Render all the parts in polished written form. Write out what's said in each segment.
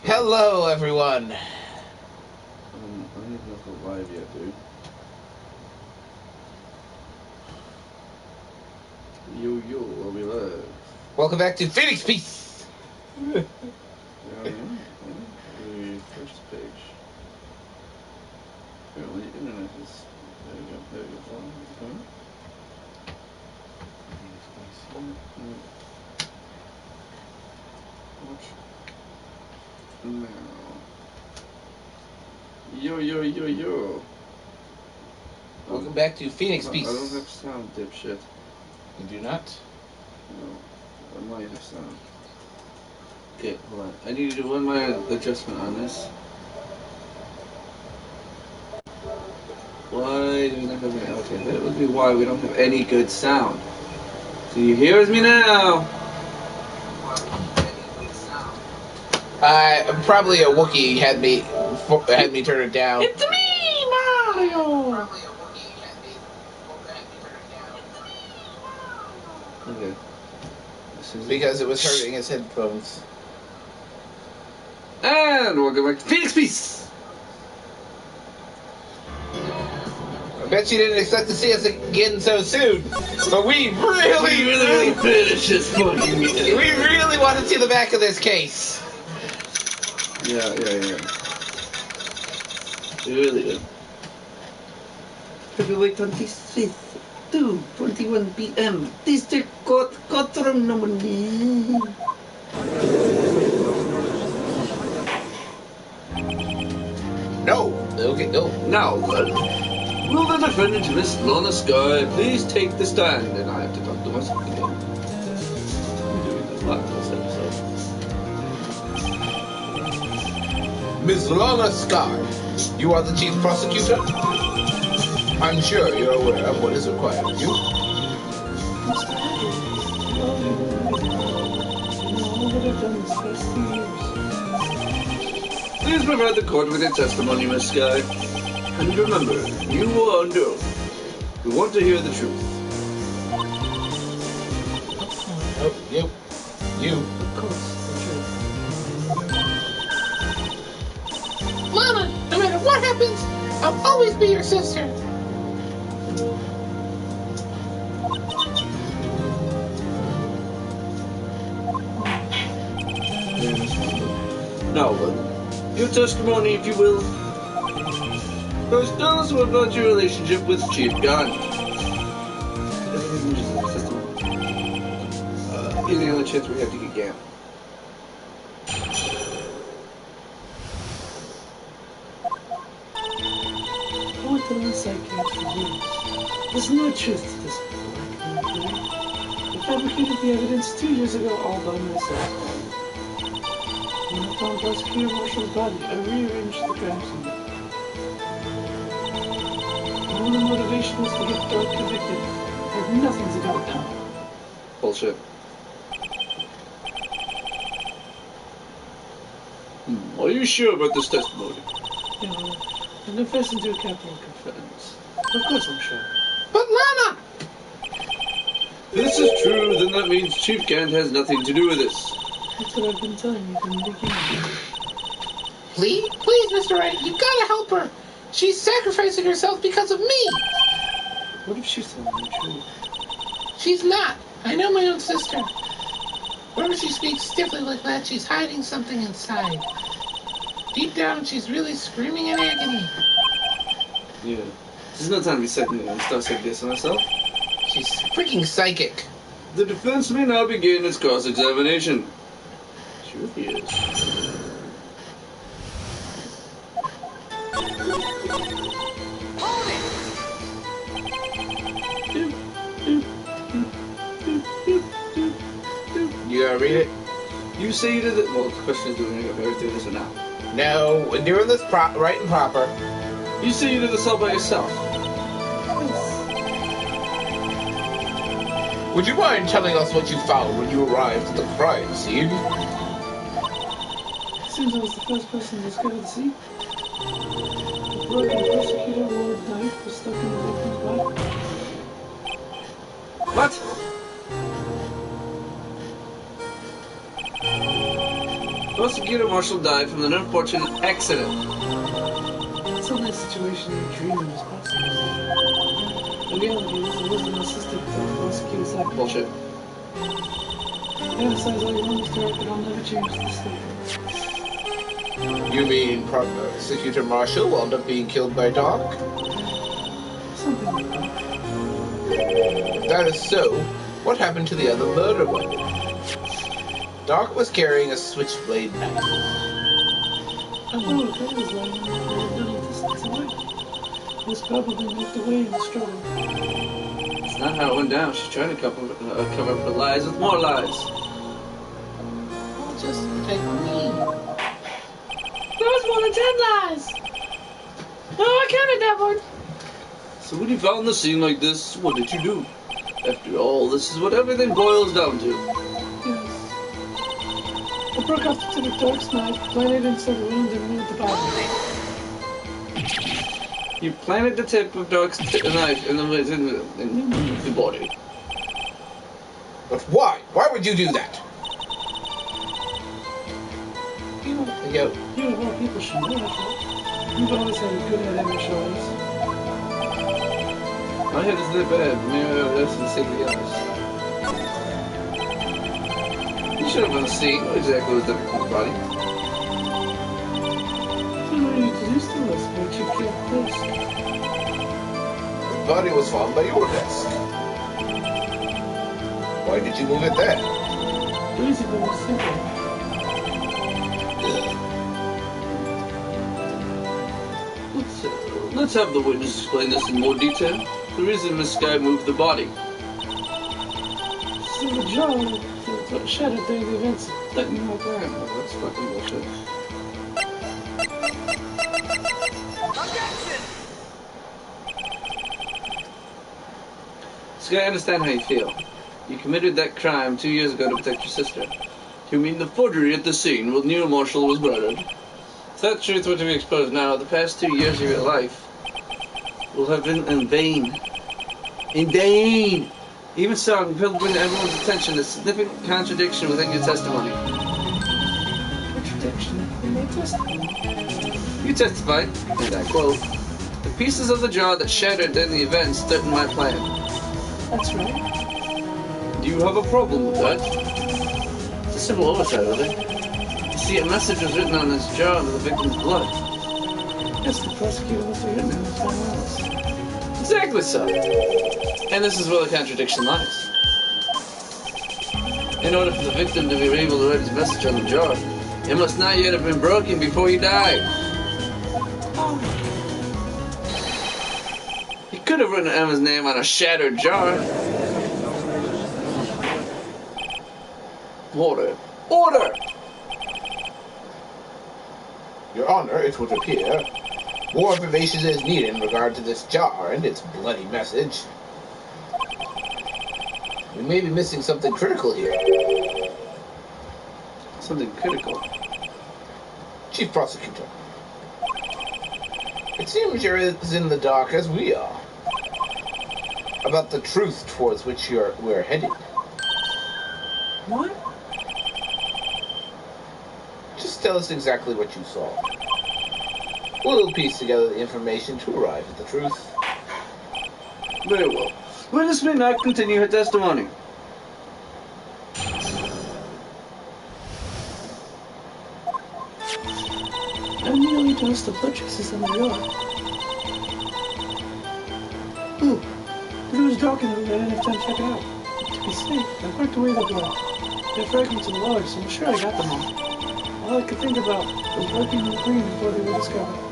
Hello, everyone. I don't even know if we're live yet, dude. Yo, are we live? Welcome back to Phoenix Peace. The first page. Apparently, the internet is. There we go. Watch. Now. Yo. Welcome back to Phoenix Peace. I don't have sound, dipshit. You do not? No. I might have sound. Okay, hold on. I need to do one more adjustment on this. Why do we not have any? Okay, that would be why we don't have any good sound. So you hear me now? Probably a Wookiee had me turn it down. It's me, Mario! Okay. Because it was hurting his headphones. And welcome back to Phoenix Peace! I bet you didn't expect to see us again so soon. But we really finished this fucking game. We really want to see the back of this case. Yeah. Really good. February 25th, 2:21 p.m. District Court, Courtroom number 9. No. Okay, no. Now then, will the defendant, Miss Lorna Sky, please take the stand? And I have to talk to myself again. I'm doing this lot this episode. Miss Lorna Sky, you are the chief prosecutor? I'm sure you're aware of what is required of you. Please provide the court with your testimony, Miss Sky. And remember, you are under oath. We want to hear the truth. Oh, you. Of course, the truth. Lana, no matter what happens, I'll always be your sister. Now then, your testimony, if you will. First, tell us about your relationship with Chief Gunn. Here's the only chance we have to get Gam. I want to learn psychiatry for years. There's no truth to this black man. I fabricated the evidence 2 years ago all by myself. When I found Prosecutor Marshall's body, I rearranged the crime scene. All the motivation was to get Dark convicted. I had nothing to do with them. Bullshit. Are you sure about this testimony? Yeah, I'm confessing to a capital offense. Of course I'm sure. But Lana! If this is true, then that means Chief Gant has nothing to do with this. That's what I've been telling you from the beginning. Please, Mr. Wright, you gotta help her. She's sacrificing herself because of me. What if she's telling the truth? She's not. I know my own sister. Whenever she speaks stiffly like that, she's hiding something inside. Deep down, she's really screaming in agony. Yeah. There's no time to be second and stuff like this myself. She's freaking psychic. The defense may now begin its cross-examination. Sure he is. Hold it! You gotta read it? You say you did it. Well, the question is, do we go through this or not? No, we're doing this right and proper. You say you did this all by yourself. Would you mind telling us what you found when you arrived at the crime scene? Seems I was the first person to discover the scene. The broken prosecutor wore a knife was stuck in the victim's What? Prosecutor Marshall died from an unfortunate accident. It's only a situation you're dreaming is possible. The reality is, it wasn't assistant for the prosecutor's act. Bullshit. Emphasize all you want, Mr. Wright, but I'll never change this statement. You mean Prosecutor Marshall wound up being killed by Doc? Something like that. If that is so, what happened to the other murder weapon? Doc was carrying a switchblade knife. I know it was lying a little distance away. It was probably knocked away in the struggle. That's not how it went down. She's trying to cover up her lies with more lies. Just like me. There was more than 10 lies! Oh, I counted that one! So when you found the scene like this, what did you do? After all, this is what everything boils down to. Yes. I broke off the tip of Dark's knife, planted it inside the wound, and moved the body. You planted the tip of Dark's knife in the body. But why? Why would you do that? You of all people should know that. You've always had a good head on your shoulders. My head is that bad. Maybe that's the sake of the others. You should have seen what exactly was the victim's body. You know, you introduced to us, but you killed first. The body was found by your desk. Why did you move it there? The reason was simple. Let's have the witness explain this in more detail. The reason Miss Sky moved the body. So the jaw that shattered during the events that you know Yeah, that's fucking bullshit. Sky, I understand how you feel. You committed that crime 2 years ago to protect your sister. You mean the forgery at the scene where Neil Marshall was murdered? If that truth were to be exposed now, the past 2 years of your life will have been in vain. In vain! Even so, I'm compelled to bring to everyone's attention a significant contradiction within your testimony. Contradiction in my testimony. You testified, and I quote, "The pieces of the jaw that shattered during the events threatened my plan." That's right. Do you have a problem with that? It's a simple oversight, really. You see, a message was written on this jar with the victim's blood. Yes, the prosecutor must have written it with my words. Exactly so. And this is where the contradiction lies. In order for the victim to be able to write his message on the jar, it must not yet have been broken before he died. He could have written Emma's name on a shattered jar. Order! Order! Your Honor, it would appear more information is needed in regard to this jar and its bloody message. We may be missing something critical here. Something critical. Chief Prosecutor, it seems you're as in the dark as we are about the truth towards which we're headed. What? Just tell us exactly what you saw. We'll piece together the information to arrive at the truth. Very well. Witness may not continue her testimony. I merely noticed the blood traces on the jar. Ooh, but it was dark in the room. I didn't have time to check it out. To be safe, I worked away the blood. They're fragments of the large, so I'm sure I got them all. All I could think about was working in the green before they were discovered.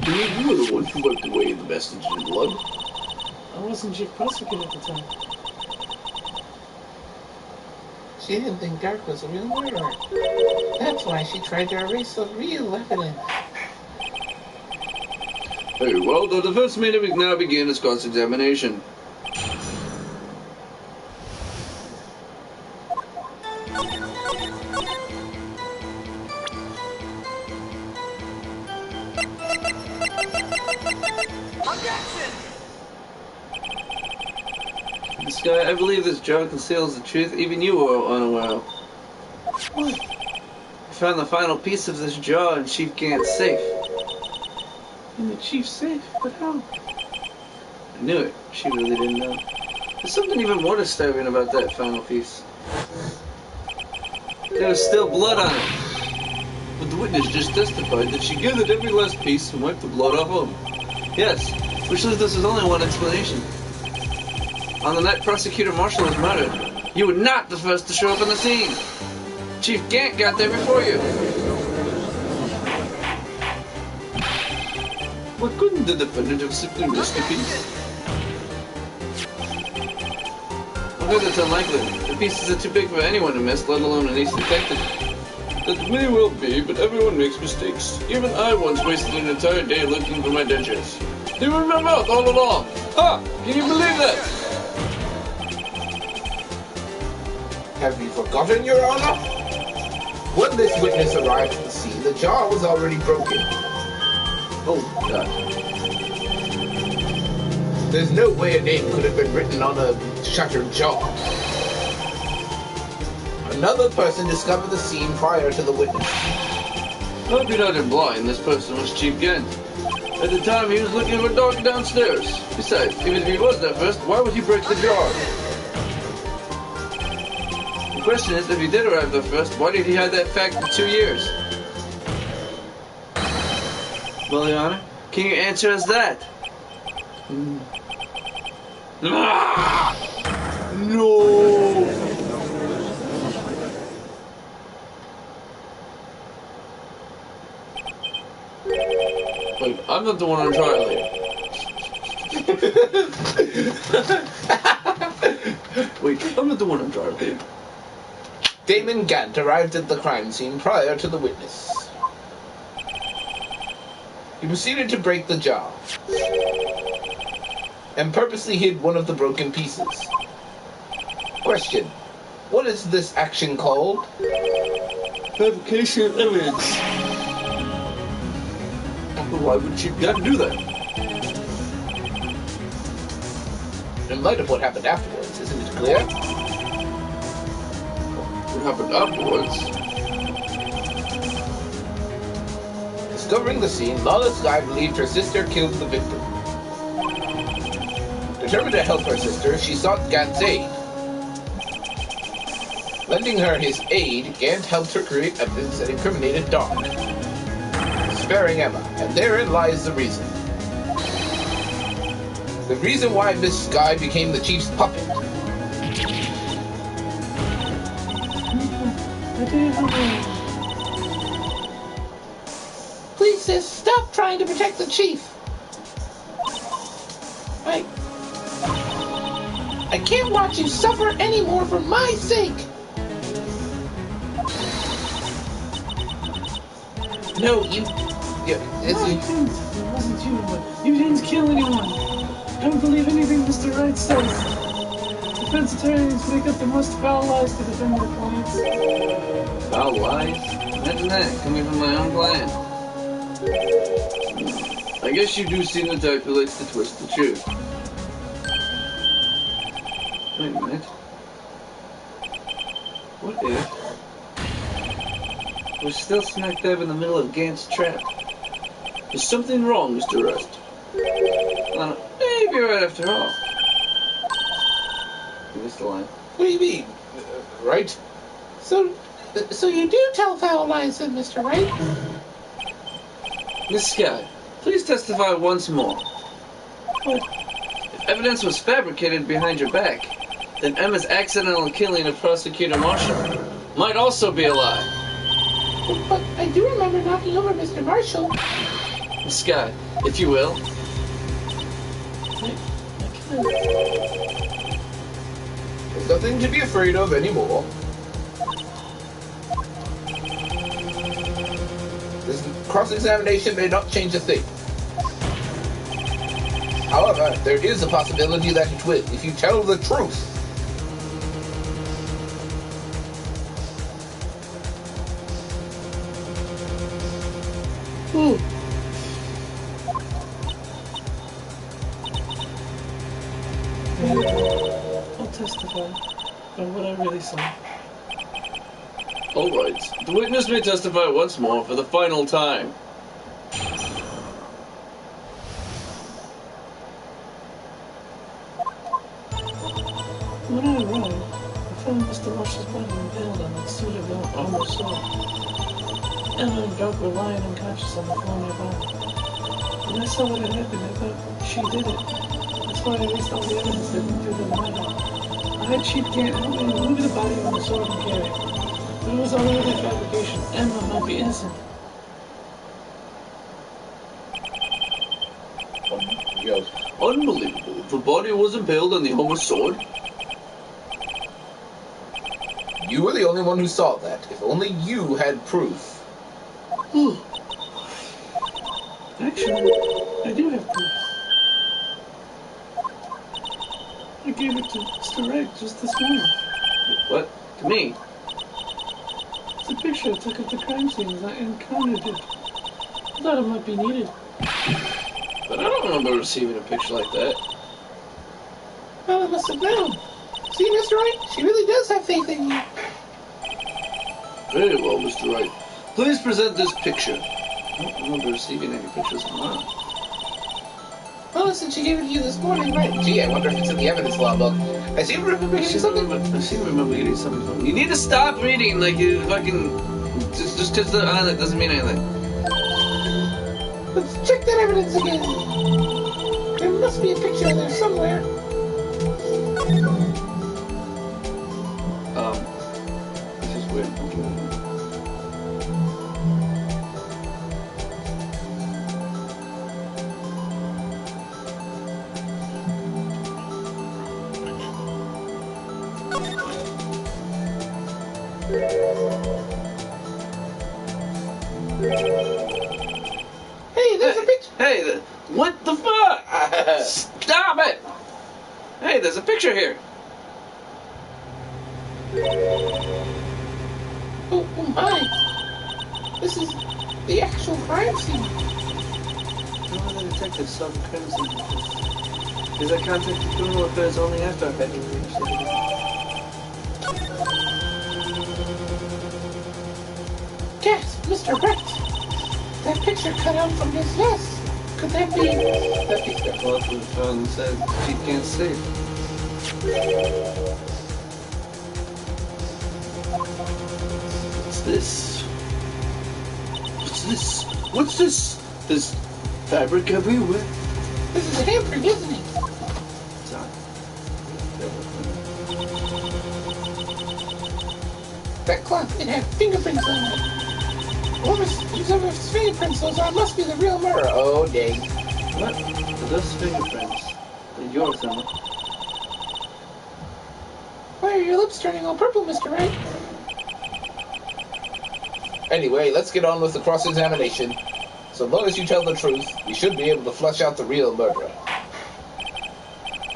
You were the one who wiped away the vestige in blood. I wasn't chief prosecutor at the time. She didn't think Dark was a real murderer. That's why she tried to erase the real evidence. Very well, the defense may now begin its cross-examination. Miss Sky, I believe this jar conceals the truth even you are unaware of. What? I found the final piece of this jar in Chief Gant's safe. In the chief's safe? But how? I knew it. She really didn't know. There's something even more disturbing about that final piece. There was still blood on it. But the witness just testified that she gathered every last piece and wiped the blood off of them. Yes, which leaves us with only one explanation. On the night Prosecutor Marshall was murdered, you were not the first to show up on the scene. Chief Gant got there before you. Why couldn't the defendant have simply missed a piece? I bet that's unlikely. The pieces are too big for anyone to miss, let alone an ace detective. That may well be, but everyone makes mistakes. Even I once wasted an entire day looking for my dentures. They were in my mouth all along. Ha! Can you believe that? Have you forgotten, Your Honor? When this witness arrived at the scene, the jar was already broken. Oh, God. There's no way a name could have been written on a shattered jar. Another person discovered the scene prior to the witness. Hope you're not blind. This person was Chief Gant. At the time, he was looking for Doc downstairs. Besides, even if he was there first, why would he break the jar? The question is, if he did arrive there first, why did he hide that fact for 2 years? Well, Your Honor, can you answer us that? No! Wait, I'm not the one on trial here. Wait, I'm not the one on trial here. Damon Gant arrived at the crime scene prior to the witness. He proceeded to break the jar and purposely hid one of the broken pieces. Question: what is this action called? Fabrication of evidence. But why would Chief Gant do that? In light of what happened afterwards, isn't it clear? What happened afterwards? Discovering the scene, Lawless Guy believed her sister killed the victim. Determined to help her sister, she sought Gant's aid. Lending her his aid, Gant helped her create evidence that incriminated Doc, sparing Emma, and therein lies the reason. The reason why Miss Sky became the Chief's puppet. Please, sis, stop trying to protect the chief. I can't watch you suffer anymore for my sake. No, you... Yeah, No, I didn't. It wasn't you, but you didn't kill anyone. Don't believe anything Mr. Wright says. Defense attorneys make up the most foul lies to defend their clients. Foul lies? Imagine that, coming from my own client. I guess you do seem the type who likes to twist the truth. Wait a minute. What if we're still smack dab in the middle of Gant's trap? Is something wrong, Mr. Rust? Maybe right after all. You missed the line. what do you mean? Right? So you do tell foul lies, then, Mr. Wright? Miss Sky, please testify once more. What? If evidence was fabricated behind your back, then Emma's accidental killing of Prosecutor Marshall might also be a lie. But I do remember knocking over Mr. Marshall. Miss Sky, if you will. There's nothing to be afraid of anymore. This cross-examination may not change a thing. However, there is a possibility that it will, if you tell the truth. Ooh. I'll testify on what I really saw. All right. The witness may testify once more for the final time. When I arrived, I found Mr. Marshall's body impaled on the suit of the armored sword. Emma and Doug were lying unconscious on the floor nearby. When I saw what had happened, I thought she did it. That's why I erased all the evidence that went through the hideout. I had Chief Gant help me remove the body from the sword and carry it. But it was all over fabrication. Emma might be innocent. Yes. Unbelievable. The body was impaled on the armored sword. You were the only one who saw that. If only you had proof. Actually, I do have proof. I gave it to Mr. Wright just this morning. What? To me? It's a picture I took of the crime scene as I encountered it. I thought it might be needed. But I don't remember receiving a picture like that. Well, it must have known. See, Mr. Wright? She really does have faith in you. Very well, Mr. Wright. Please present this picture. I don't remember receiving any pictures of mine. Well, since she gave it to you this morning, right? Gee, I wonder if it's in the evidence law book. I seem to remember I getting seem something. to remember getting something from you. Need to stop reading like you fucking... Just because they're on it doesn't mean anything. Let's check that evidence again. There must be a picture in there somewhere. This is weird. Hey, there's a picture. Hey, what the fuck? Stop it! Hey, there's a picture here. Oh my. This is the actual crime scene. No other detective saw the crime scene because I contacted criminal affairs only after I had to finish it. Gasp, Mr. Wright. That picture cut out from his vest. Could that be... That blood was found inside she can't see. What's this? What's this? What's this? There's fabric everywhere. This is a handprint, isn't it? It's on. That cloth, it had fingerprints on it. Whoever's fingerprints those are must be the real murderer. Oh, dang. What? Are those fingerprints? They're yours, Emma. Why are your lips turning all purple, Mr. Wright? Anyway, let's get on with the cross-examination. So long as you tell the truth, we should be able to flush out the real murderer.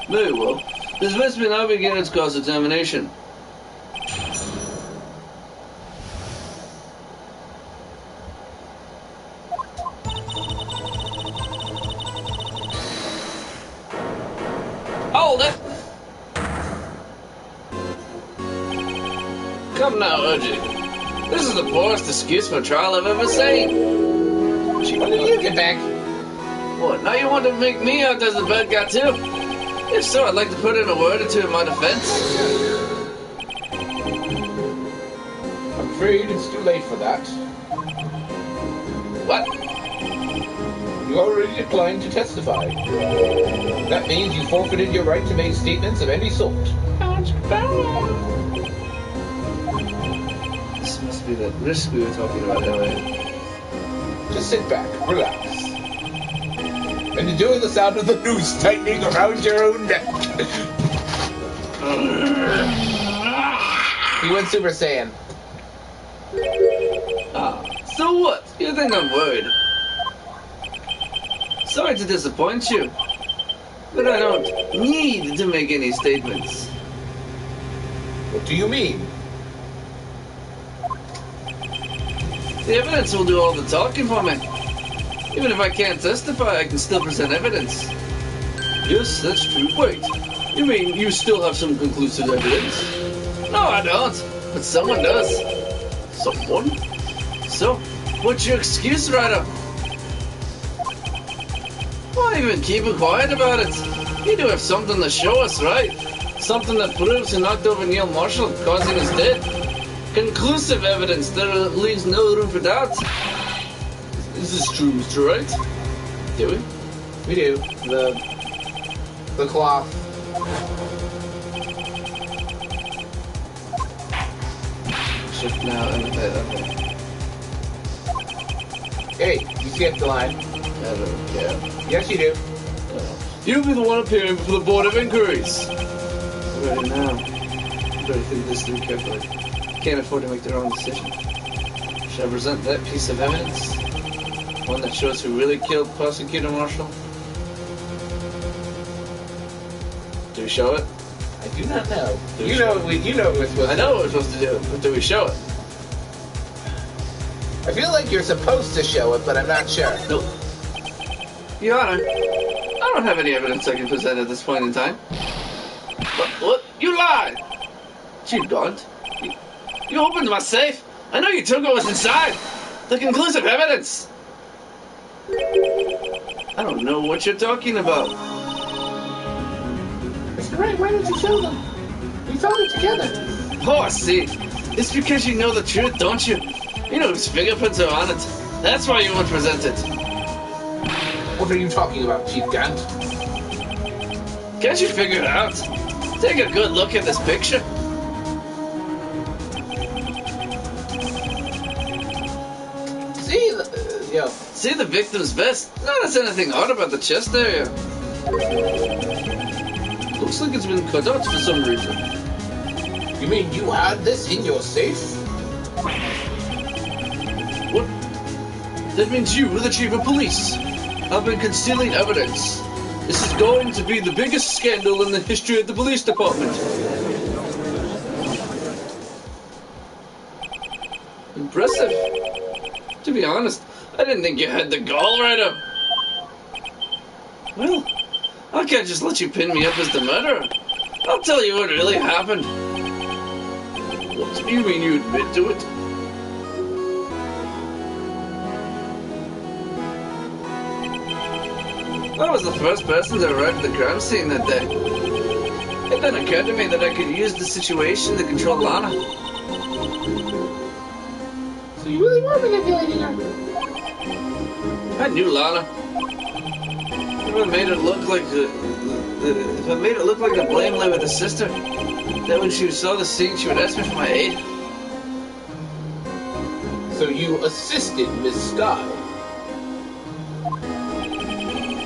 Very well. This must be now begin its cross-examination. Hold it! Come now, urging. This is the poorest excuse for a trial I've ever seen. When did you get back? What, now you want to make me out as the bad guy too? If so, I'd like to put in a word or two in my defense. I'm afraid it's too late for that. What? You already declined to testify. That means you forfeited your right to make statements of any sort. This must be that risk we were talking about earlier. Just sit back, relax, and enjoy the sound of the noose tightening around your own neck. He went Super Saiyan. Ah, so what? You think I'm worried? Sorry to disappoint you, but I don't need to make any statements. What do you mean? The evidence will do all the talking for me. Even if I can't testify, I can still present evidence. Yes, that's true. Wait, You mean you still have some conclusive evidence? No, I don't. But someone does. Someone? So, what's your excuse, Ryder? Why even keep quiet about it? You do have something to show us, right? Something that proves you knocked over Neil Marshall, causing his death. Conclusive evidence that leaves no room for doubt. Is this true, Mr. Wright? Do we? We do. The cloth. Shift now, okay. Hey, you skipped the line. I don't care. Yes, you do. You'll be the one appearing before the Board of Inquiries. Ready now. Better think this through carefully. Can't afford to make their own decision. Should I present that piece of evidence? One that shows who really killed Prosecutor Marshall? Do we show it? I do not know. You know what we're supposed to do. I know what we're supposed to do, but do we show it? I feel like you're supposed to show it, but I'm not sure. Nope. Your Honor, I don't have any evidence I can present at this point in time. What? You lied! You don't. You opened my safe. I know you took what was inside. The conclusive evidence. I don't know what you're talking about. Mr. Wright, why don't you show them? We found it together. Oh, I see. It's because you know the truth, don't you? You know whose fingerprints are on it. That's why you won't present it. What are you talking about, Chief Gant? Can't you figure it out? Take a good look at this picture. See the victim's vest? Notice anything odd about the chest area. Looks like it's been cut out for some reason. You mean you had this in your safe? What? That means you, the chief of police, have been concealing evidence. This is going to be the biggest scandal in the history of the police department. Impressive. To be honest, I didn't think you had the gall right up. Well, I can't just let you pin me up as the murderer. I'll tell you what really happened. What do you mean you admit to it? I was the first person to arrive at the crime scene that day. It then occurred to me that I could use the situation to control Lana. So you really were manipulating her? I knew Lana. If I made it look like the blame lay with the sister, then when she saw the scene, she would ask me for my aid. So you assisted Miss Scott.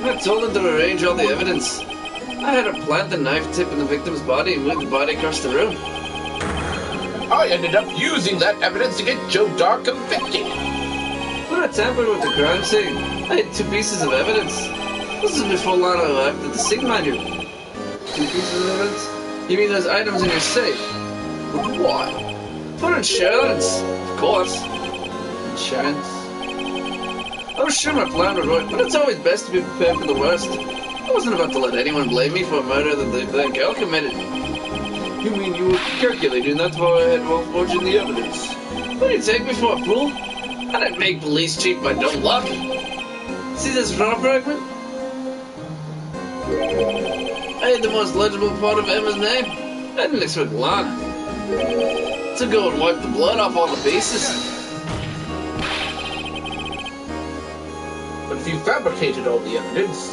I told them to arrange all the evidence. I had her plant the knife tip in the victim's body and move the body across the room. I ended up using that evidence to get Joe Dark convicted. When I tampered with the crime scene, I had 2 pieces of evidence. This is before Lana arrived at the scene, mind you. 2 pieces of evidence? You mean those items in your safe? But why? For insurance, of course. Insurance? I was sure my plan would work, but it's always best to be prepared for the worst. I wasn't about to let anyone blame me for a murder that that girl committed. You mean you were calculating that far ahead while forging the evidence? What do you take me for, a fool? I didn't make police chief by dumb luck. See this raw fragment? I had the most legible part of Emma's name. I didn't expect Lana to go and wipe the blood off all the pieces. But if you fabricated all the evidence,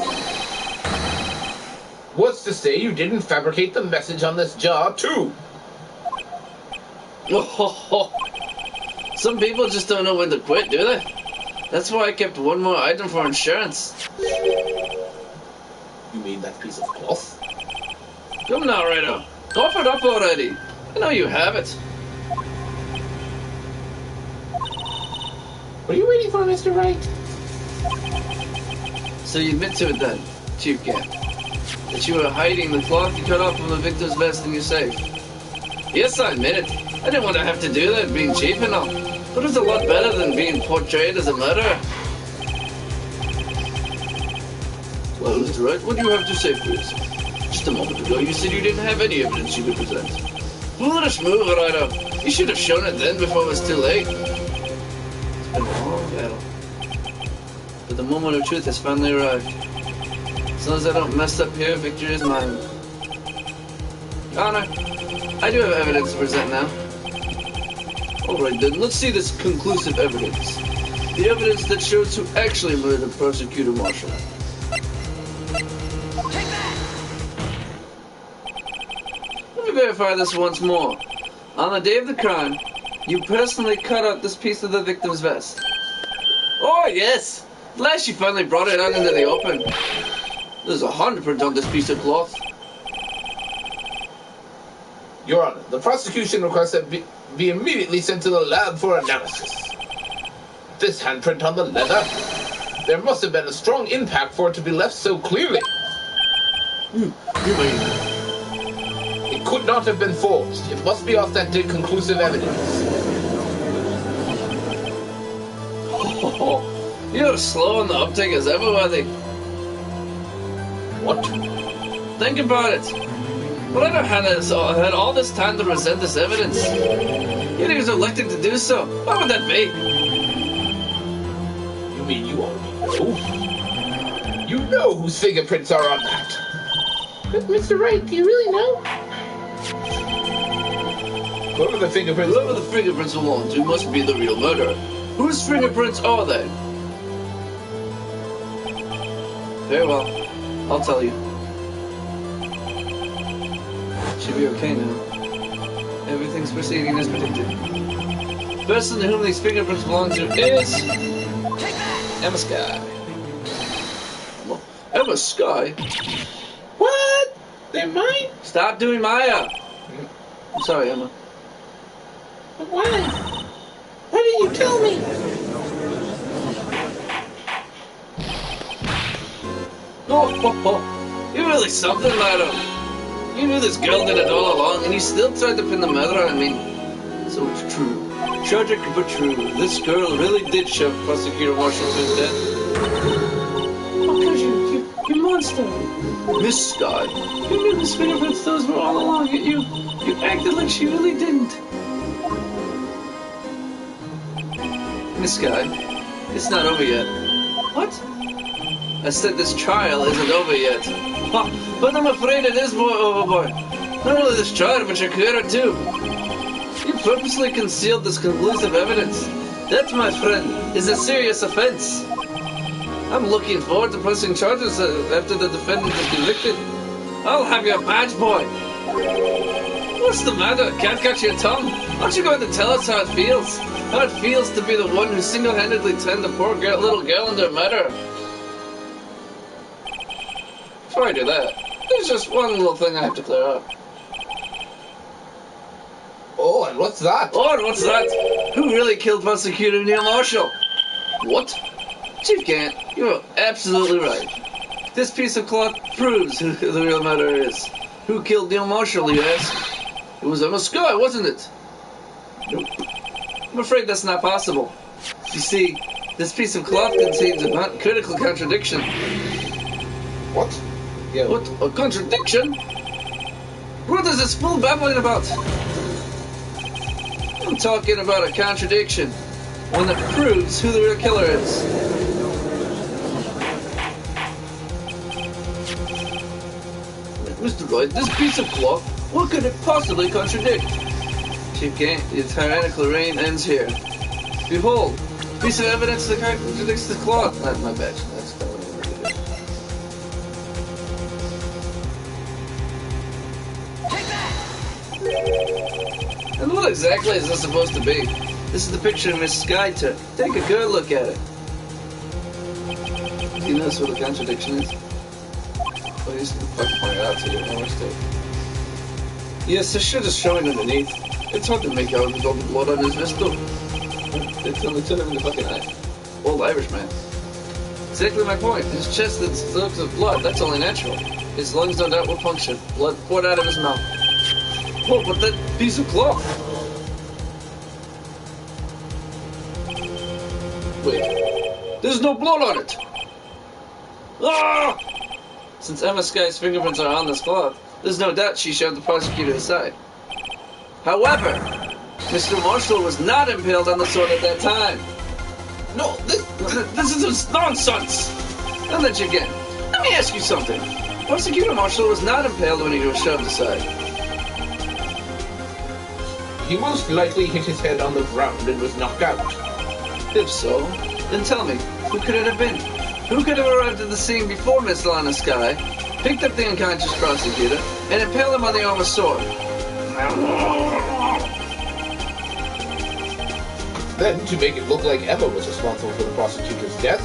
what's to say you didn't fabricate the message on this jar, too? Some people just don't know when to quit, do they? That's why I kept 1 more item for insurance. You mean that piece of cloth? Come now, Rado. Cough it up already. I know you have it. What are you waiting for, Mr. Wright? So you admit to it then, Chief Gant, that you were hiding the cloth you cut off from the victim's vest in your safe. Yes, I admit it. I didn't want to have to do that, being cheap and all. But it's a lot better than being portrayed as a murderer. Well, Mr. Wright, what do you have to say for yourself? Just a moment ago, you said you didn't have any evidence you could present. Foolish move, Wright. You should have shown it then before it was too late. It's been a long battle. But the moment of truth has finally arrived. As long as I don't mess up here, victory is mine. Honor, I do have evidence to present now. Alright then, let's see this conclusive evidence. The evidence that shows who actually murdered Prosecutor Marshall. Let me verify this once more. On the day of the crime, you personally cut out this piece of the victim's vest. Oh yes! At last you finally brought it out into the open. There's a handprint on this piece of cloth. Your Honor, the prosecution requests that be immediately sent to the lab for analysis. This handprint on the leather, there must have been a strong impact for it to be left so clearly. You mean? It could not have been forged. It must be authentic, conclusive evidence. Oh, you're slow on the uptake as ever, Worthy. What? Think about it. Whatever had all this time to present this evidence. Yet he was elected to do so. What would that be? You mean you already know? You know whose fingerprints are on that. But Mr. Wright, do you really know? Whoever the fingerprints belong to must be the real murderer. Whose fingerprints are they? Very well. I'll tell you. Should be okay now. Everything's proceeding as predicted. The person to whom these fingerprints belong to is... Emma Sky. Emma Sky? What? They're mine? Stop doing Maya! I'm sorry, Emma. But why? Why didn't you tell me? Oh, you're really something, madam. You knew this girl did it all along, and you still tried to pin the murder on me. So it's true. Tragic but true. This girl really did shove Prosecutor Marshall to his death. How could you? You monster! Miss Sky. You knew his fingerprints those were all along, yet you acted like she really didn't. Miss Sky, it's not over yet. What? I said this trial isn't over yet. Huh, but I'm afraid it is over, boy. Not only this trial, but your career too. You purposely concealed this conclusive evidence. That, my friend, is a serious offense. I'm looking forward to pressing charges after the defendant is convicted. I'll have your badge, boy. What's the matter? Can't catch your tongue? Aren't you going to tell us how it feels? How it feels to be the one who single-handedly turned the poor little girl into a murderer? Before I do that, there's just one little thing I have to clear up. Oh, and what's that? Oh, and what's that? Who really killed Prosecutor Neil Marshall? What? Chief Gant, you're absolutely right. This piece of cloth proves who the real murderer is. Who killed Neil Marshall, you ask? It was Emma Sky, wasn't it? Nope. I'm afraid that's not possible. You see, this piece of cloth contains a critical contradiction. What? Yeah. What? A contradiction? What is this fool babbling about? I'm talking about a contradiction. One that proves who the real killer is. Mr. Wright, this piece of cloth, what could it possibly contradict? Chief Gant, the tyrannical reign ends here. Behold, piece of evidence that contradicts the cloth. That's my badge. That's not what I'm going to do. And what exactly is this supposed to be? This is the picture of Miss Sky took. Take a good look at it. Do you notice what the contradiction is? Well, he's fucking point it out to you. No mistake. Yes, this shit is showing underneath. It's hard to make out with all the blood on his vest, though. It's only to him in the fucking eye. Old Irishman. Exactly my point. His chest is soaked with blood. That's only natural. His lungs no doubt will puncture. Blood poured out of his mouth. Oh, but that piece of cloth. Wait. There's no blood on it. Ah! Since Emma Sky's fingerprints are on this cloth, there's no doubt she shoved the prosecutor aside. However, Mr. Marshall was not impaled on the sword at that time. No, This is nonsense! Now that you again, let me ask you something. Prosecutor Marshall was not impaled when he was shoved aside. he most likely hit his head on the ground and was knocked out. If so, then tell me, who could it have been? Who could have arrived at the scene before Miss Lana Sky, picked up the unconscious prosecutor, and impaled him on the arm with sword? Then, to make it look like Emma was responsible for the prosecutor's death,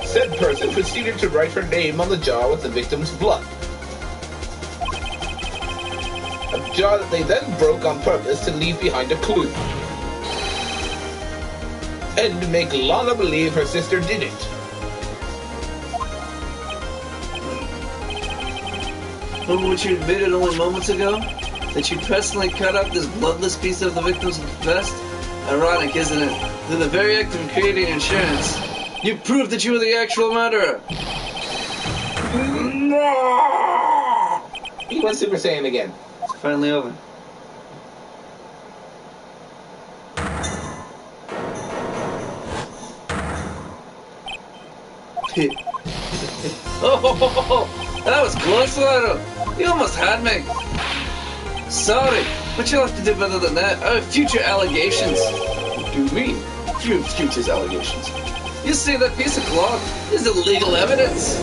said person proceeded to write her name on the jar with the victim's blood. A jar that they then broke on purpose to leave behind a clue. And to make Lana believe her sister did it. Remember what you admitted only moments ago? That you personally cut up this bloodless piece of the victim's vest? Ironic, isn't it? Through the very act of creating insurance, you proved that you were the actual murderer. He went Super Saiyan again. It's finally over. Oh, that was close, Lotto. You almost had me. Sorry, but you'll have to do better than that. I have future allegations. What do you mean? You have future allegations. You see, that piece of cloth is illegal evidence.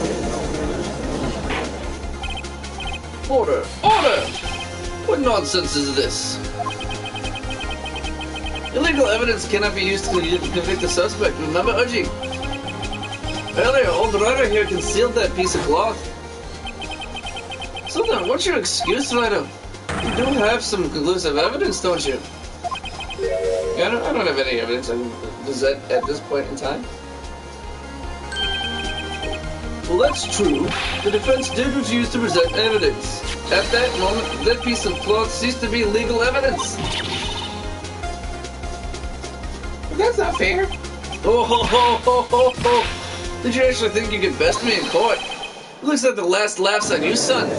Order! Order! What nonsense is this? Illegal evidence cannot be used to convict a suspect. Remember, Uji? Earlier, old Ryder here concealed that piece of cloth. So then, what's your excuse, Ryder? You do have some conclusive evidence, don't you? Yeah, I don't have any evidence I can present at this point in time. Well, that's true. The defense did refuse to present evidence. At that moment, that piece of cloth ceased to be legal evidence. But that's not fair. Oh, ho, ho, ho, ho, ho. Did you actually think you could best me in court? It looks like the last laugh's on you, son.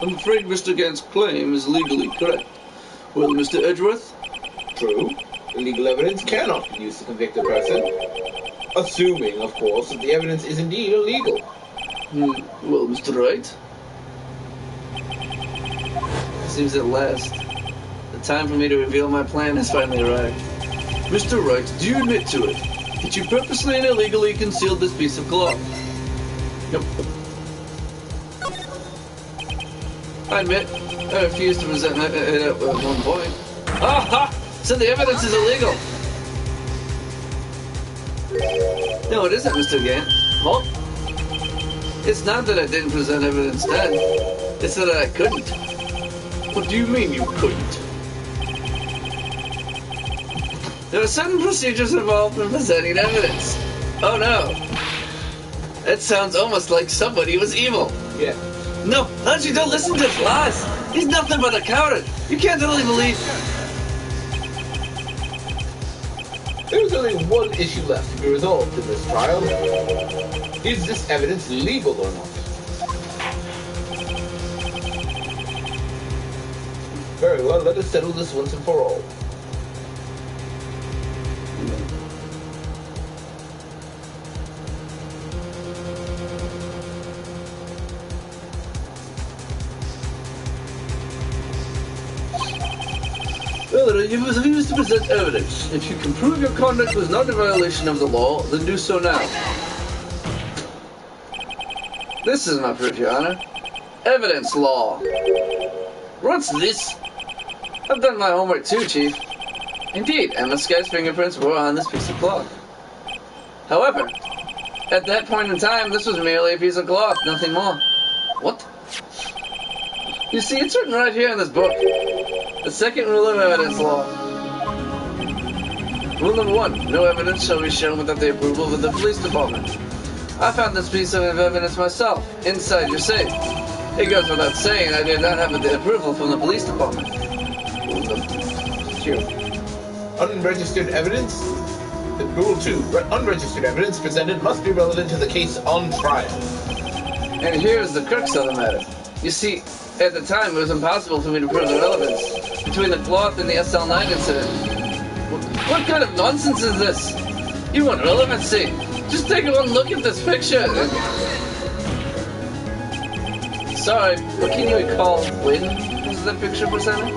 I'm afraid Mr. Gant's claim is legally correct. Well, Mr. Edgeworth? True. Illegal evidence cannot be used to convict a person. Assuming, of course, that the evidence is indeed illegal. Well, Mr. Wright? Seems at last, the time for me to reveal my plan has finally arrived. Mr. Wright, do you admit to it that you purposely and illegally concealed this piece of cloth? Yep. I admit, I refused to present it at one point. Ha! So the evidence is illegal. No, it isn't, Mr. Gant. What? It's not that I didn't present evidence then. It's that I couldn't. What do you mean you couldn't? There are certain procedures involved in presenting evidence. Oh no. That sounds almost like somebody was evil. Yeah. No, Archie, don't listen to his lies. He's nothing but a coward. You can't really believe. There is only one issue left to be resolved in this trial. Is this evidence legal or not? Very well, let us settle this once and for all. Well, you refuse to present evidence. If you can prove your conduct was not a violation of the law, then do so now. This is my proof, Your Honor. Evidence law. What's this? I've done my homework too, Chief. Indeed, Emma Sky's fingerprints were on this piece of cloth. However, at that point in time, this was merely a piece of cloth, nothing more. What? You see, it's written right here in this book. The second rule of evidence law. Rule number 1, no evidence shall be shown without the approval of the police department. I found this piece of evidence myself, inside your safe. It goes without saying I did not have the approval from the police department. Rule number 2. Unregistered evidence? Rule 2. Unregistered evidence presented must be relevant to the case on trial. And here's the crux of the matter. You see, at the time, it was impossible for me to prove the relevance between the cloth and the SL9 incident. What kind of nonsense is this? You want relevancy? Just take one look at this picture. Sorry, but can you recall when was that picture presented?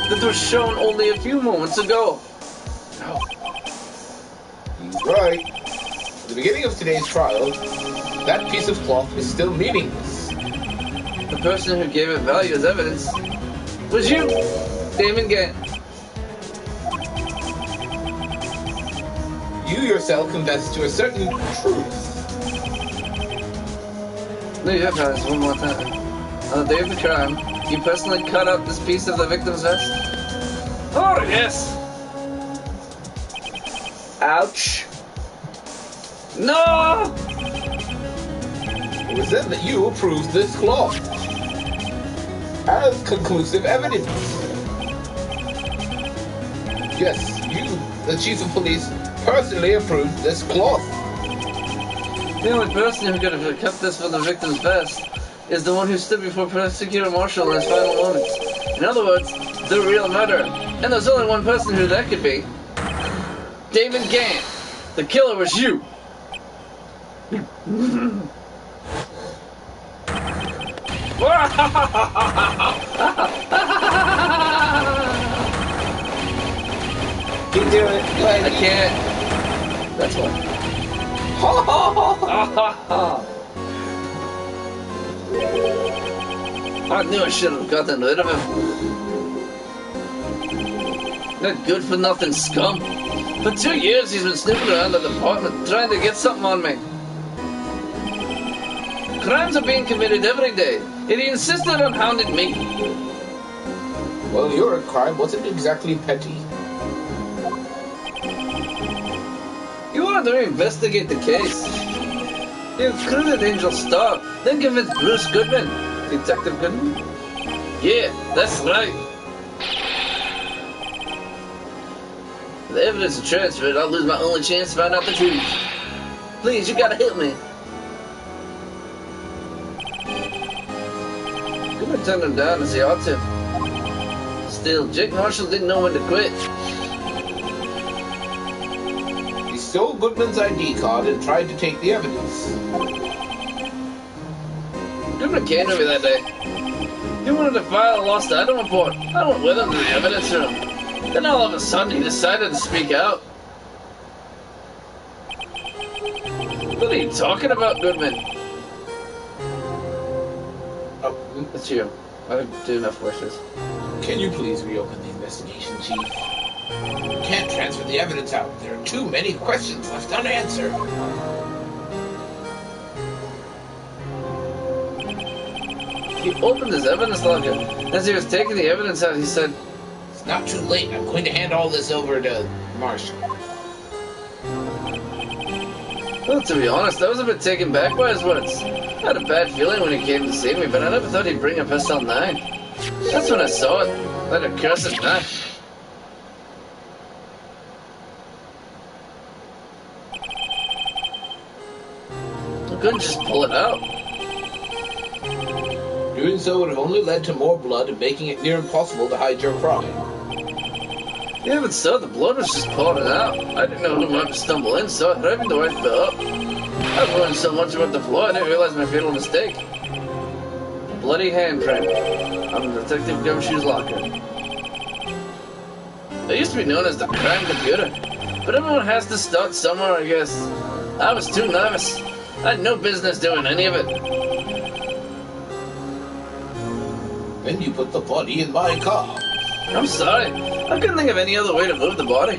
That was shown only a few moments ago. No. He's right. At the beginning of today's trial, that piece of cloth is still meaningless. The person who gave it value as evidence was you, Damon Gant. You yourself confessed to a certain truth. No, you have guys, one more time. On the day of the crime, you personally cut out this piece of the victim's vest? Oh, yes! Ouch. No! It was then that you approved this cloth as conclusive evidence. Yes, you, the chief of police, personally approved this cloth. The only person who could have kept this from the victim's vest is the one who stood before Prosecutor Marshall in his final moments. In other words, the real murderer. And there's only one person who that could be. Damon Gant. The killer was you. Keep doing it. Go ahead. I can't. That's why. I knew I should have gotten rid of him. That good for nothing scum. For 2 years he's been snooping around the department trying to get something on me. Crimes are being committed every day, and he insisted on hounding me. Well, your crime wasn't exactly petty. You wanted to investigate the case. You recruited Angel Starr, then convinced Bruce Goodman. Detective Goodman? Yeah, that's right. The evidence is transferred, I'll lose my only chance to find out the truth. Please, you gotta help me. Goodman turned him down as he ought to. Still, Jake Marshall didn't know when to quit. He stole Goodman's ID card and tried to take the evidence. Goodman came to me that day. He wanted to file a lost item report. I went with him to the evidence room. Then all of a sudden he decided to speak out. What are you talking about, Goodman? Oh, it's you. I didn't do enough wishes. Can you please reopen the investigation, Chief? You can't transfer the evidence out. There are too many questions left unanswered. He opened his evidence locker. As he was taking the evidence out, he said, It's not too late. I'm going to hand all this over to Marshall. well, to be honest, I was a bit taken back by his words. I had a bad feeling when he came to see me, but I never thought he'd bring up SL9. That's when I saw it. That accursed knife. I couldn't just pull it out. Doing so would have only led to more blood and making it near impossible to hide your crime. Yeah, but so the blood was just pouring out. I didn't know who might stumble in, so I threatened to wipe it up. I've learned so much about the floor, I didn't realize my fatal mistake. Bloody handprint on Detective Gumshoe's locker. It used to be known as the crime computer, but everyone has to start somewhere, I guess. I was too nervous. I had no business doing any of it. Then you put the body in my car. I'm sorry. I couldn't think of any other way to move the body.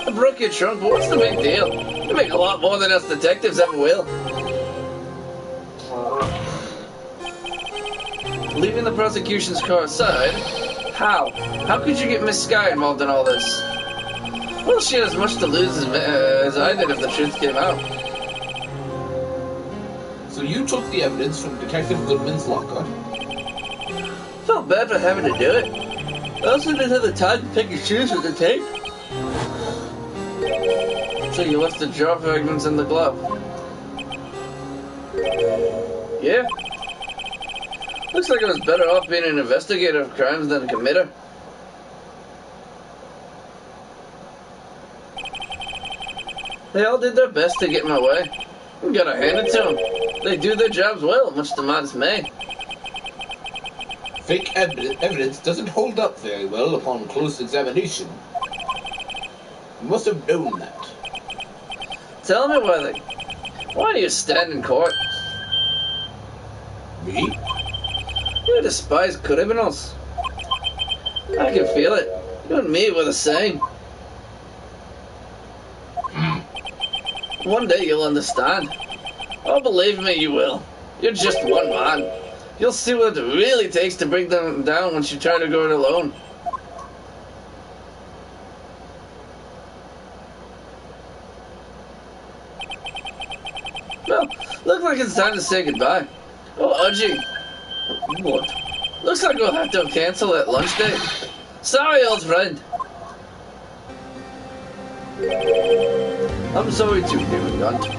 I broke your trunk, but what's the big deal? You make a lot more than us detectives ever will. Leaving the prosecution's car aside, how? How could you get Miss Sky involved in all this? Well, she had as much to lose as I did if the truth came out. So you took the evidence from Detective Goodman's locker? Felt bad for having to do it. I also didn't have the time to pick and choose with the tape. So you left the jaw fragments in the glove? Yeah? Looks like I was better off being an investigator of crimes than a committer. They all did their best to get in my way. You gotta hand it to them. They do their jobs well, much to my dismay. Fake evidence doesn't hold up very well upon close examination. You must have known that. Tell me why do you stand in court? Me? You despise criminals. I can feel it. You and me were the same. One day you'll understand. Oh, believe me, you will. You're just one man. You'll see what it really takes to bring them down once you try to go it alone. Well, looks like it's time to say goodbye. Oh, Udgy. What? Looks like we'll have to cancel that lunch date. Sorry, old friend. I'm sorry too, David Gunt.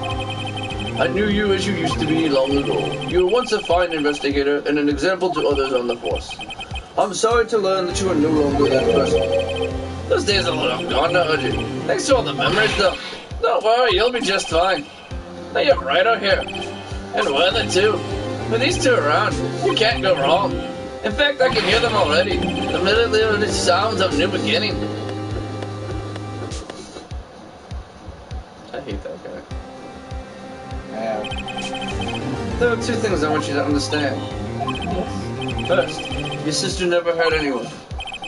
I knew you as you used to be long ago. You were once a fine investigator and an example to others on the force. I'm sorry to learn that you are no longer that person. Those days are long gone now, Udgy. Thanks to all the memories, though. Don't worry, you'll be just fine. Now you have Wright out here. And Weather, too. With these two around, you can't go wrong. In fact, I can hear them already. The melody sounds of new beginning. I hate that guy. There are two things I want you to understand. Yes. First, your sister never hurt anyone.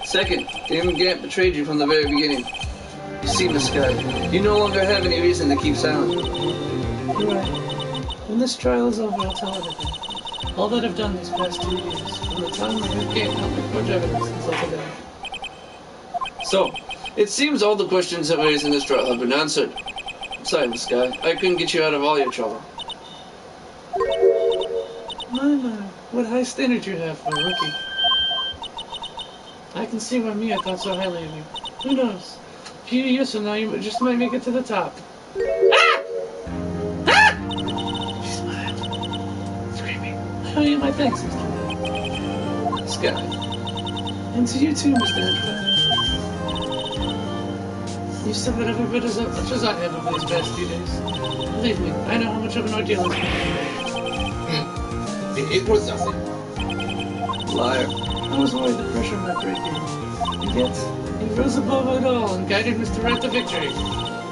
Second, Damon Gant betrayed you from the very beginning. You see, Miss Sky, you no longer have any reason to keep silent. You're right. When this trial is over, I'll tell everything. All that I've done these past 2 years, from the time I heard Gant help me forge evidence until today. So, it seems all the questions that were raised in this trial have been answered. Sorry, Miss Sky, I couldn't get you out of all your trouble. My, what high standards you have for a rookie. I can see why Mia thought so highly of you. Who knows? A few years from now, you just might make it to the top. Ah! Ah! She smiled, screaming. Oh, you my thanks, Mr. Sky. And to you too, Mr. Hedgehog. You suffered every bit as much as I have over these past few days. Believe me, I know how much of an ordeal it's been. It was nothing. Liar. I was worried the pressure might break you. And yet, you rose above it all and guided Mr. Wright to victory.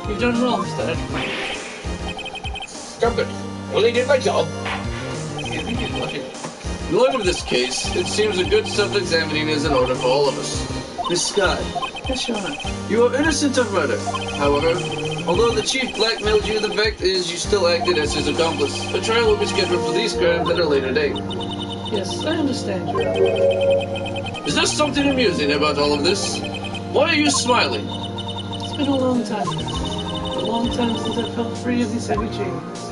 You've done well, Mr. Hedgehog. Stop it. Only did my job. You think you're lucky? In light of this case, it seems a good self-examining is in order for all of us. Miss Sky, Yes, Your Honor. you are innocent of murder. However, although the chief blackmailed you, the fact is you still acted as his accomplice. A trial will be scheduled for these crimes at a later date. Yes, I understand, Your Honor. Is there something amusing about all of this? Why are you smiling? It's been a long time. A long time since I felt free of these heavy chains.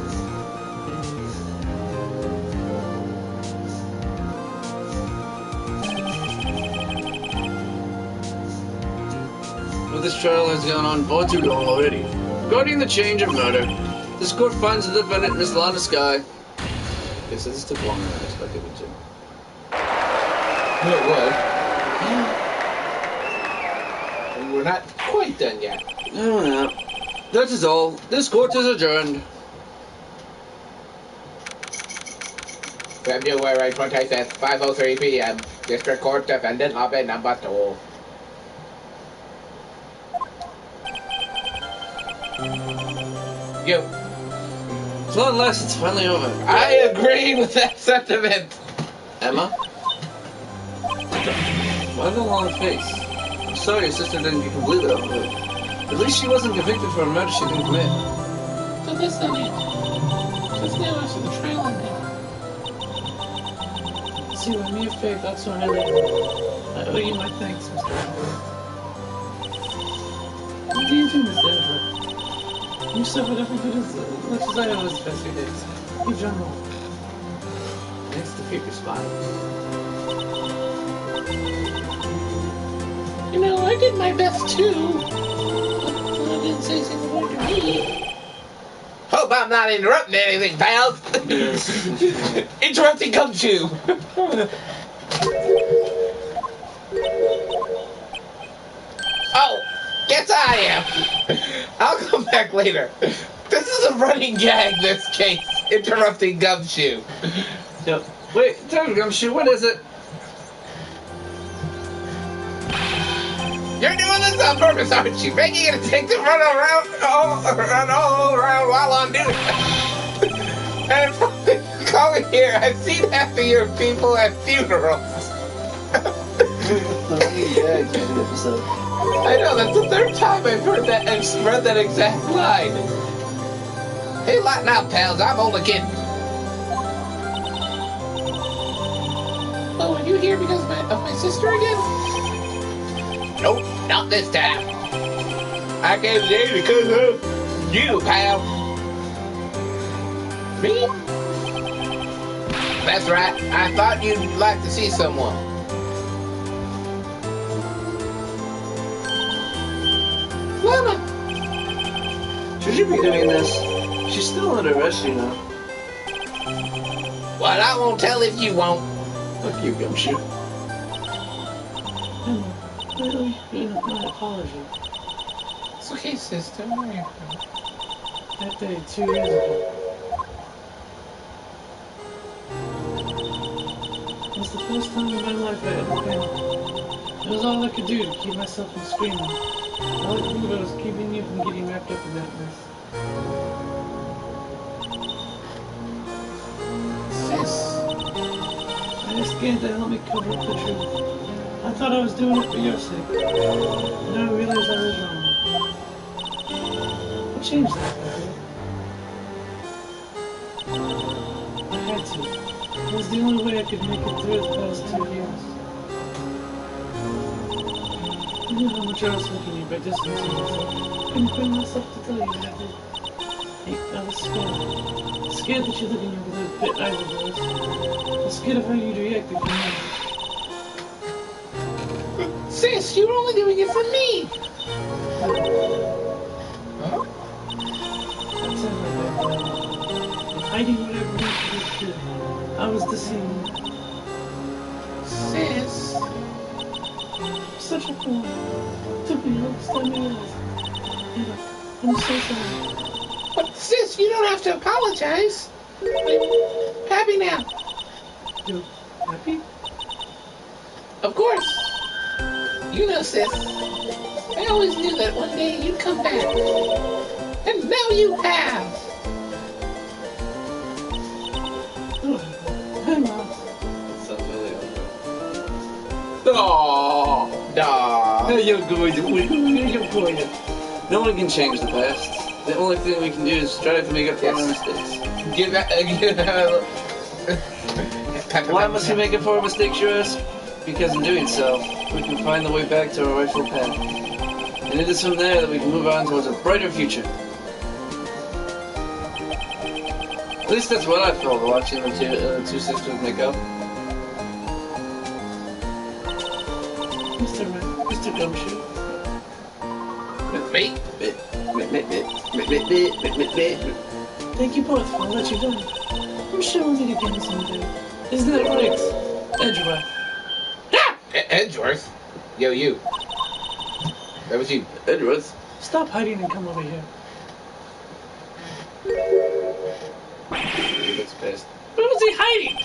Well, this trial has gone on far too long already. Regarding the change of murder, this court finds the defendant, Miss Lana Sky. Yes, this took longer than I expected it to. No, it was. And we're not quite done yet. Oh, no. That is all. This court is adjourned. February 25th, 5:03 p.m. District Court Defendant Lobby Number 2. You. So at last, it's finally over. I agree with that sentiment. Emma? Why the long face? I'm sorry your sister didn't get completely over it. At least she wasn't convicted for a murder she didn't commit. So this is it. Just now after the trial ended. See, when me and Faye thought so highly of you, I owe you my thanks, Mr. Hedgehog. And to you too, Mr. Hedgehog. You suffered every bit as much as I have those past few days. You've done well. Thanks to keep your smile. You know, I did my best too. say a single word to me. Hope I'm not interrupting anything, pal. Yes. Interrupting Gumshoe. Oh, yes I am. I'll come back later. This is a running gag, this case. Interrupting Gumshoe. Yep. Wait, Dr. Gumshoe, what is it? You're doing this on purpose, aren't you? Making it a take to run all around while I'm doing it. And coming here, I've seen half of your people at funerals. The running gag of the episode. I know, that's the third time I've heard that and read that exact line. Hey, lighten up, pals. I'm only kidding. Oh, are you here because of my sister again? Nope, not this time. I came today because of you, pal. Me? That's right. I thought you'd like to see someone. Llama! Should you be doing this? She's still under arrest, you know. Well, I won't tell if you won't. Fuck you, Gumshoe. Emma, why don't you know my apology? It's okay, sis. Don't worry about it. That day, 2 years ago. It was the first time in my life I ever failed. It was all I could do to keep myself from screaming. All I could think about was keeping you from getting wrapped up in that mess. Sis. I asked Gant to help me cover up the truth. I thought I was doing it for your sake. And I realized I was wrong. I changed that, I had to. It was the only way I could make it through the past 2 years. I knew how much I was hurting you by distancing myself. I couldn't bring myself to tell you what I did. I was scared. Scared that you'd look at me with those bit eyes of yours. I was scared of how you'd react if you knew. Sis, you were only doing it for me! Huh? That sounds like that. Hiding whatever you did. I was deceiving you. Sis. Such a fool. It took me all this time to realize. Eva, I'm so sorry. But sis, you don't have to apologize. I'm happy now. You're happy? Of course. You know, sis. I always knew that one day you'd come back. And now you have. Hey, Mom. That sounds really awkward. Nah. You're going to. No one can change the past. The only thing we can do is strive to make up for our mistakes. Give that. Why must we make up for our mistakes, you ask? Because in doing so, we can find the way back to our rightful path. And it is from there that we can move on towards a brighter future. At least that's what I felt watching the two sisters make up. Mr. Wright, Mr. Gumshoe. Me? Thank you both for what you've done. I'm sure we'll meet again someday. Isn't that right, Edgeworth? Edgeworth? Yo, you. That was you. Edgeworth? Stop hiding and come over here. That's pissed. Where was he hiding?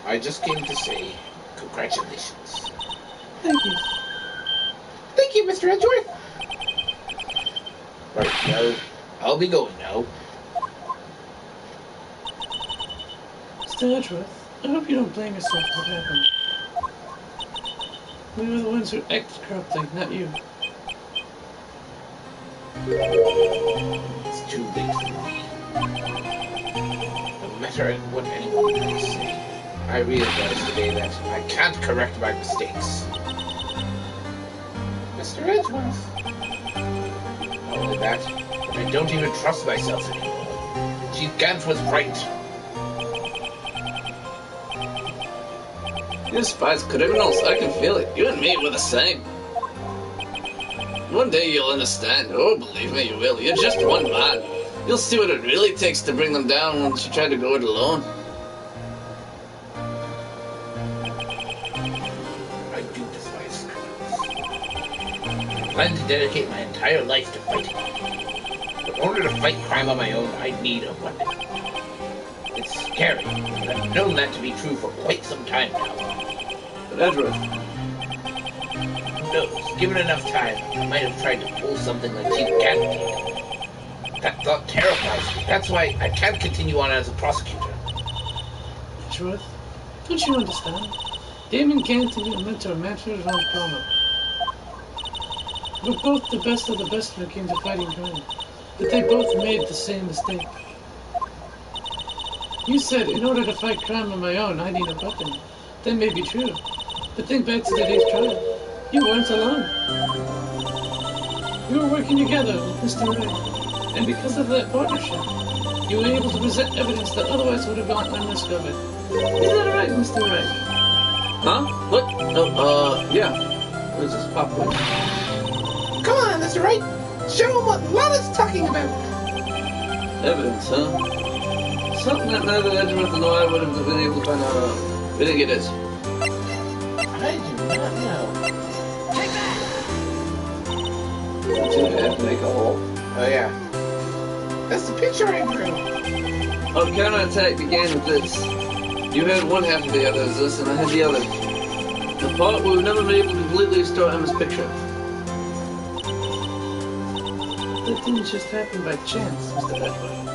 I just came to say congratulations. Thank you. Thank you, Mr. Edgeworth. Right, now, I'll be going now. Mr. Edgeworth, I hope you don't blame yourself for what happened. We were the ones who acted corruptly, not you. It's too late for me. No matter what anyone may say, I realize today that I can't correct my mistakes. Mr. Edgeworth. Not only that, but I don't even trust myself anymore. Chief Gant was right. You despise criminals. I can feel it. You and me were the same. One day you'll understand. Oh, believe me, you will. You're just one man. You'll see what it really takes to bring them down once you try to go it alone. I do despise criminals. I plan to dedicate my entire life to fighting. But in order to fight crime on my own, I need a weapon. It's scary, but I've known that to be true for quite some time now. But Edward, Who knows? Given enough time, I might have tried to pull something like Chief Gannon did. That thought terrifies me. That's why I can't continue on as a prosecutor. Edgeworth, don't you understand? Damon Gant and you are meant to match our own problem. We're both the best of the best when it came to fighting crime, but they both made the same mistake. You said, in order to fight crime on my own, I need a weapon. That may be true, but think back to today's trial. You weren't alone. We were working together with Mr. Wright. And because of that partnership, you were able to present evidence that otherwise would have gone undiscovered. Is that right, Mr. Wright? huh? What? Oh, yeah. What is this popcorn? Come on, Mr. Wright. Show him what Lana's talking about. Evidence, huh? Something that neither Edgeworth nor I would have been able to find out about. What do you think it is? I do not know. Continue to have to make a hole. Oh yeah. That's the picture I drew. Our counterattack began with this. You had one half of the other as this, and I had the other. The part we would never be able to completely restore Emma's picture. That didn't just happen by chance, Mr. Edgeworth.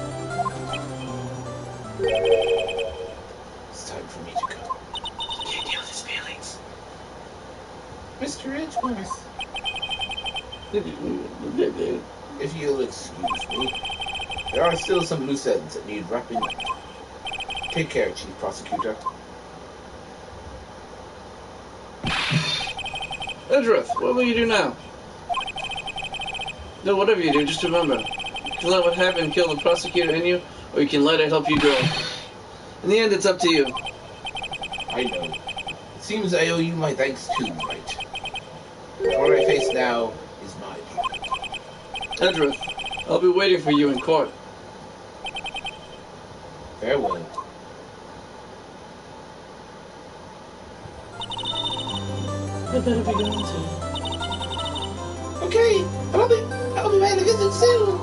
It's time for me to go. Can't deal with his feelings. Mr. Edgeworth. If you'll excuse me, there are still some loose ends that need wrapping up. Take care, Chief Prosecutor. Edgeworth, what will you do now? No, whatever you do, just remember. You can let what happened kill the prosecutor in you, or you can let it help you grow. In the end, it's up to you. I know. It seems I owe you my thanks too, Wright. What I face now is my part. Edgeworth, I'll be waiting for you in court. Farewell. I better be going to. Okay, but I'll be back to visit soon.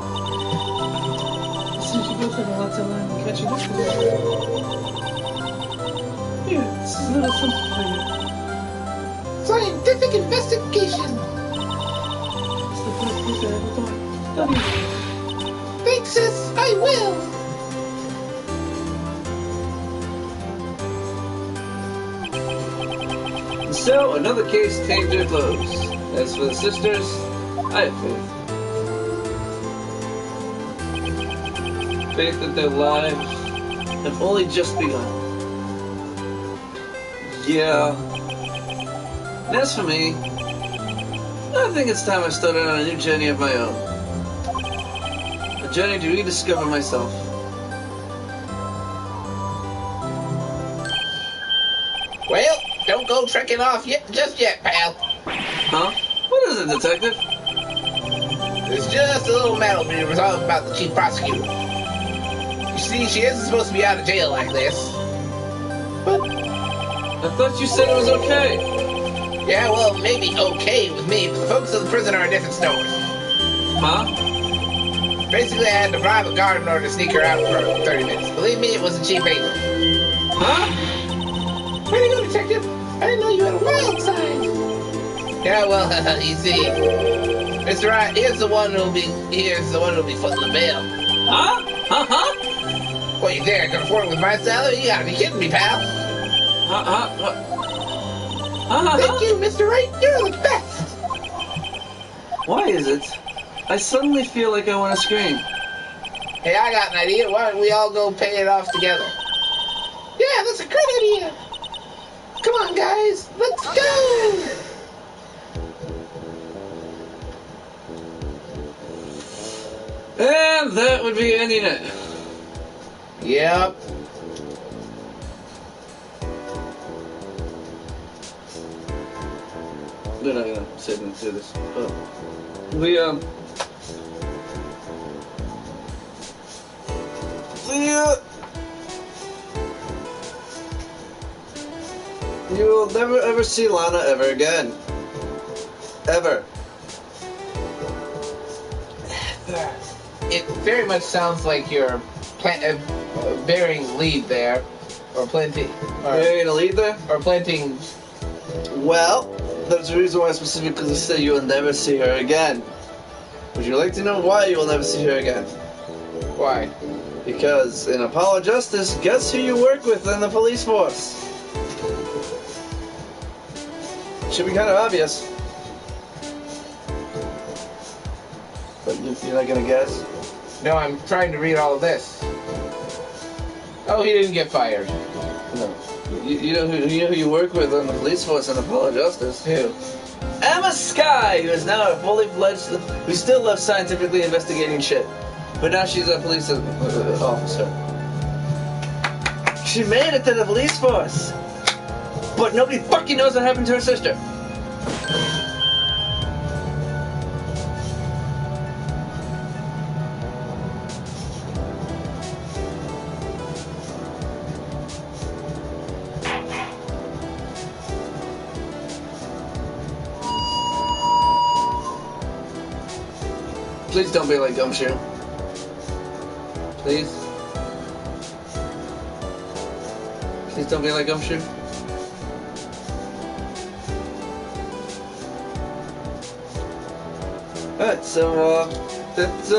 Since you both have a lot to learn and catching up with. Here, this is a little something for you. Scientific investigation. It's the first place I ever thought. Study. Thanks, sis. I will. And so, another case came to a close. As for the sisters, I have faith. Faith that their lives have only just begun. Yeah. And as for me, I think it's time I started on a new journey of my own. A journey to rediscover myself. Well, don't go trekking off just yet, pal. Huh? What is it, detective? There's just a little matter to be resolved about the chief prosecutor. You see, she isn't supposed to be out of jail like this. But I thought you said it was okay. Yeah, well, maybe okay with me, but the folks of the prison are a different story. Huh? Basically, I had to bribe a guard in order to sneak her out for 30 minutes. Believe me, it was a cheap favor. Huh? Way to go, detective. I didn't know you had a wild side. Yeah, well, you see, Mr. Wright, here's the one who'll be footing the bill. Huh? Huh? What, you think I can afford it with my salary? You gotta be kidding me, pal. Thank you, Mr. Wright. You're the best. Why is it? I suddenly feel like I want to scream. Hey, I got an idea. Why don't we all go pay it off together? Yeah, that's a great idea. Come on, guys. Let's go. And that would be ending it. Yep. we're not gonna sit and do this. But we you will never ever see Lana ever again. Ever. It very much sounds like you're bearing lead there, or planting. Bearing a lead there? Or planting. Well, there's a reason why I specifically say you will never see her again. Would you like to know why you will never see her again? Why? Because in Apollo Justice, guess who you work with in the police force? Should be kind of obvious. But you're not gonna guess? No, I'm trying to read all of this. Oh, he didn't get fired. No. You know who you work with on the police force in Apollo Justice? Who? Emma Skye, who is now a fully fledged, who still loves scientifically investigating shit. But now she's a police officer. She made it to the police force. But nobody fucking knows what happened to her sister. Please don't be like Gumshoe. Please. Please don't be like Gumshoe. Alright, so, that's,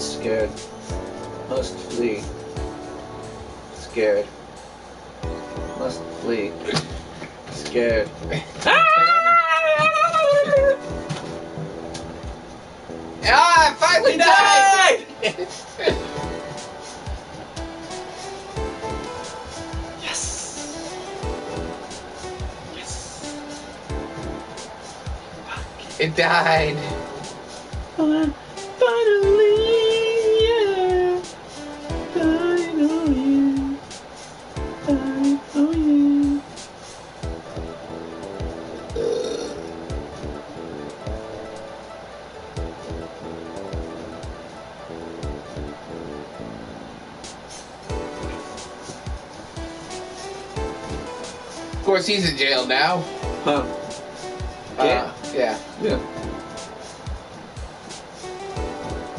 scared. Must flee. Scared. Must flee. Scared. Ah, I finally died! Yes! Yes! It died. Finally, yeah. Finally. Finally. Of course, he's in jail now. Huh. Yeah. Yeah. Yeah.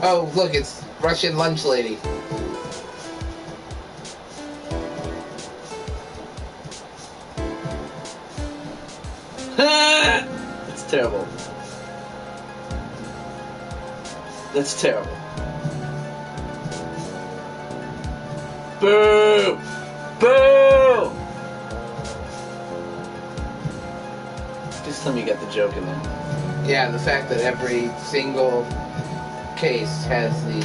Oh, look, it's Russian lunch lady. That's terrible. That's terrible. Boo! Boo! Just tell me you got the joke in there. Yeah, the fact that every single case has the...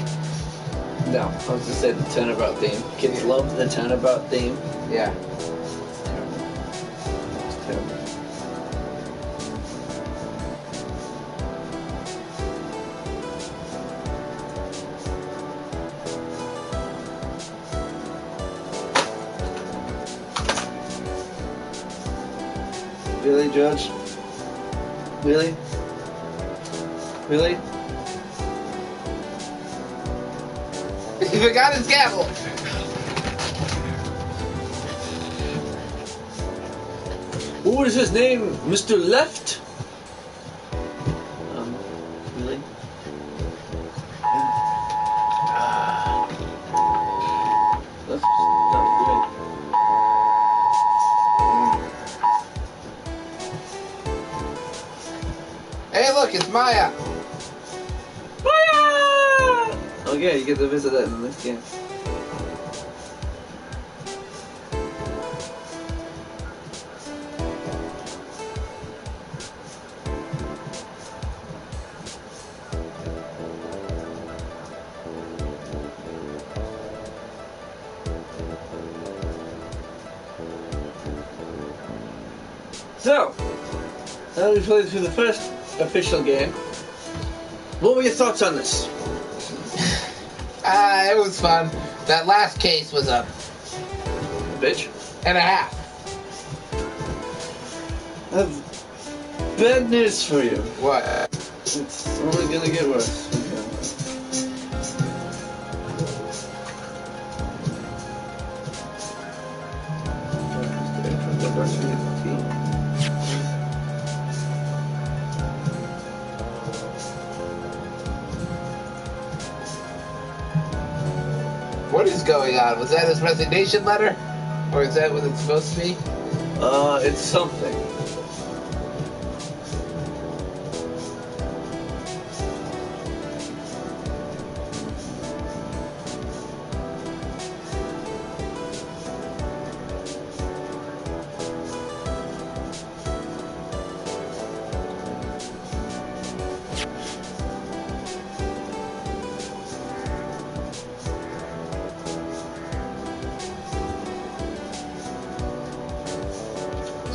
No, I was just saying the turnabout theme. Kids love the turnabout theme. Yeah. It's terrible. It's terrible. Really, Judge? Really? Really? He forgot his gavel. What was his name? Mr. Left? Really? That's not good. Hey, look, it's Maya. Maya! Oh yeah, you get to visit that in this game. So, now we played through the first official game. What were your thoughts on this? It was fun. That last case was a bitch. and a half. I have bad news for you. What? It's only gonna get worse. What is going on? Was that his resignation letter? Or is that what it's supposed to be? It's something.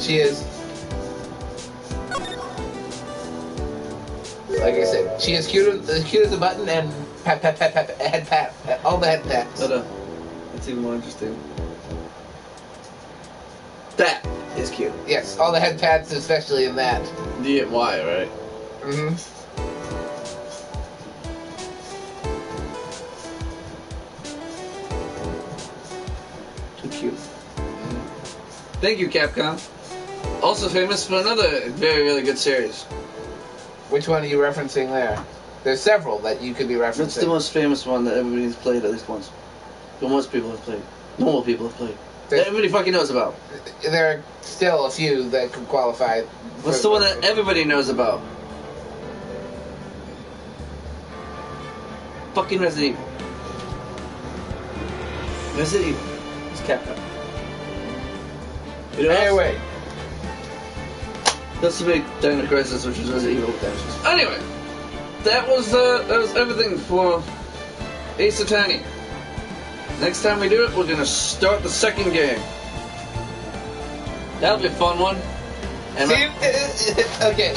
She is. Like I said, she is cute as a button and pat, head pat, all the head pats. But, that's even more interesting. That is cute. Yes, all the head pats, especially in that. D-Y, right? Mm-hmm. Too cute. Thank you, Capcom. Also famous for another very, really good series. Which one are you referencing there? There's several that you could be referencing. That's the most famous one that everybody's played at least once. That most people have played. Normal people have played. That everybody fucking knows about. There are still a few that could qualify. What's the one that everybody knows about? Fucking Resident Evil. Resident Evil. It's Capcom. You know Anyway. That's the big Dino Crisis, which is Resident Evil Damages. Anyway, that was everything for Ace Attorney. Next time we do it, we're gonna start the second game. That'll be a fun one. And okay.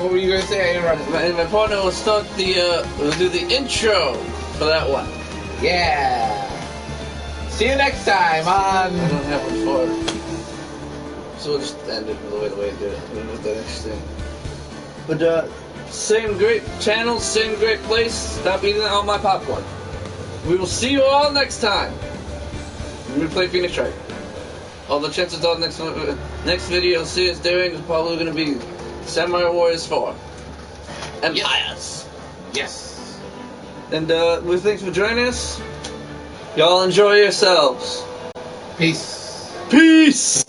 What were you gonna say? I interrupted. my partner will start we'll do the intro for that one. Yeah. See you next time I on. don't have one for it. So we'll just end it the way we do it. It'll make that interesting. But, same great channel, same great place. Stop eating all my popcorn. We will see you all next time. We play Phoenix Wright. All the chances are next video you'll see us doing is probably going to be Samurai Warriors 4. Empires. Yes. And, thanks for joining us. Y'all enjoy yourselves. Peace. Peace!